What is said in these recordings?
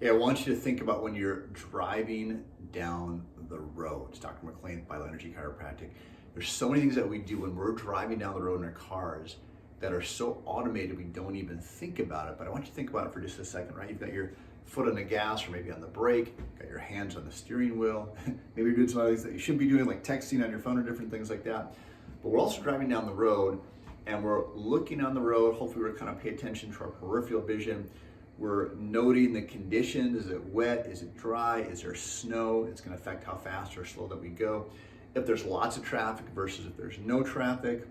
Yeah, I want you to think about when you're driving down the road. It's Dr. McLean, Bioenergy Chiropractic. There's so many things that we do when we're driving down the road in our cars that are so automated we don't even think about it. But I want you to think about it for just a second, right? You've got your foot on the gas or maybe on the brake, got your hands on the steering wheel. Maybe you're doing some other things that you shouldn't be doing, like texting on your phone or different things like that. But we're also driving down the road and we're looking on the road. Hopefully we're kind of pay attention to our peripheral vision. We're noting the conditions. Is it wet? Is it dry? Is there snow? It's going to affect how fast or slow that we go. If there's lots of traffic versus if there's no traffic.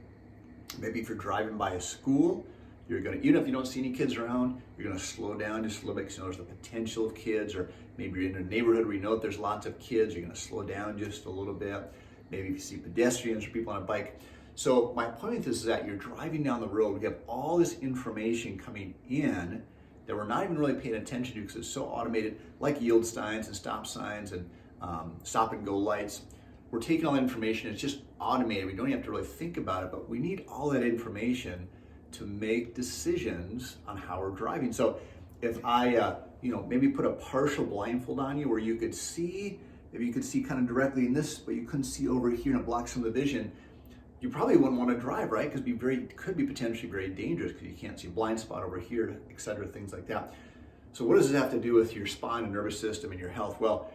Maybe if you're driving by a school, you're going to, even if you don't see any kids around, you're going to slow down just a little bit because you know there's the potential of kids. Or maybe you're in a neighborhood where you know that there's lots of kids, you're going to slow down just a little bit. Maybe if you see pedestrians or people on a bike. So my point is that you're driving down the road, we have all this information coming in that we're not even really paying attention to because it's so automated, like yield signs and stop signs and stop and go lights. We're taking all that information, it's just automated. We don't have to really think about it, but we need all that information to make decisions on how we're driving. So if I, maybe put a partial blindfold on you where you could see, maybe you could see kind of directly in this, but you couldn't see over here and it blocks some of the vision, you probably wouldn't want to drive, right? Because it could be potentially very dangerous because you can't see blind spot over here, et cetera, things like that. So what does it have to do with your spine and nervous system and your health? Well,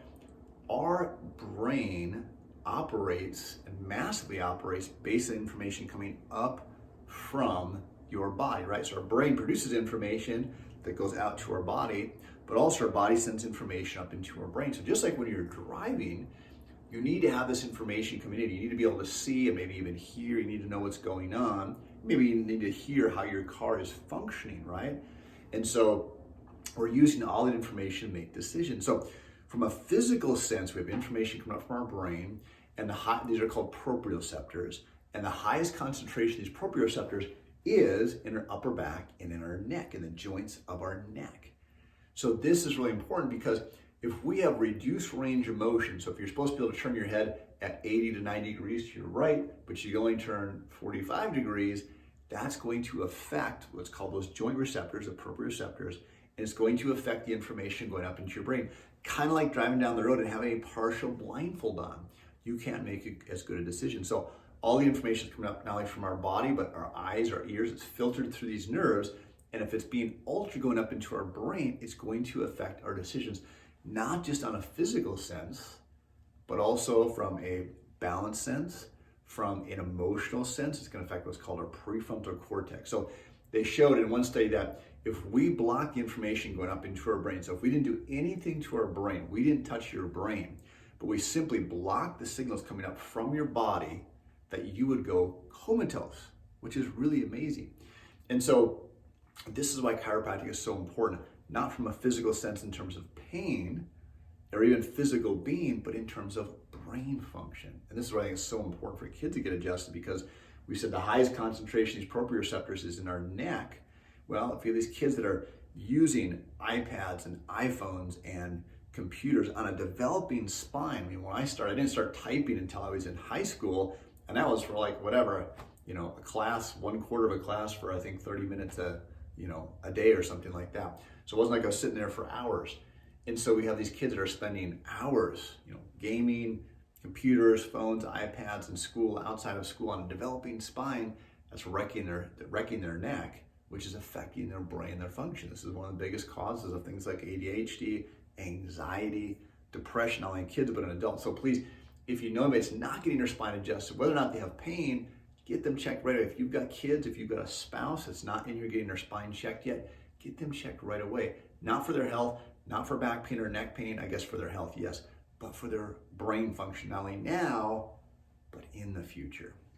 our brain operates and massively operates based on information coming up from your body, right? So our brain produces information that goes out to our body, but also our body sends information up into our brain. So just like when you're driving, you need to have this information coming in. You need to be able to see and maybe even hear. You need to know what's going on. Maybe you need to hear how your car is functioning, right? And so we're using all that information to make decisions. So from a physical sense, we have information coming up from our brain, and these are called proprioceptors. And the highest concentration of these proprioceptors is in our upper back and in our neck, in the joints of our neck. So this is really important because if we have reduced range of motion, so if you're supposed to be able to turn your head at 80 to 90 degrees to your right, but you only turn 45 degrees, that's going to affect what's called those joint receptors, the proprioceptors, and it's going to affect the information going up into your brain. Kind of like driving down the road and having a partial blindfold on. You can't make as good a decision. So all the information is coming up not only from our body, but our eyes, our ears, it's filtered through these nerves. And if it's being altered going up into our brain, it's going to affect our decisions, not just on a physical sense, but also from a balance sense, from an emotional sense. It's going to affect what's called our prefrontal cortex. So they showed in one study that if we block the information going up into our brain, so if we didn't do anything to our brain, we didn't touch your brain, but we simply block the signals coming up from your body, that you would go comatose, which is really amazing. And so this is why chiropractic is so important, not from a physical sense in terms of pain or even physical being, but in terms of brain function. And this is why I think it's so important for kids to get adjusted, because we said the highest concentration of these proprioceptors is in our neck. Well, if you have these kids that are using iPads and iPhones and computers on a developing spine. I mean, when I didn't start typing until I was in high school, and that was for like whatever, a class, 1/4 of a class for I think 30 minutes a day or something like that. So it wasn't like I was sitting there for hours. And so we have these kids that are spending hours, gaming, computers, phones, iPads in school, outside of school, on a developing spine that's wrecking their neck, which is affecting their brain, their function. This is one of the biggest causes of things like ADHD, anxiety, depression, not only in kids, but in adults. So please, if you know that it's not getting their spine adjusted, whether or not they have pain, get them checked right away. If you've got kids, if you've got a spouse that's not in here getting their spine checked yet, get them checked right away. Not for their health, not for back pain or neck pain, I guess for their health, yes, but for their brain function, not only now, but in the future.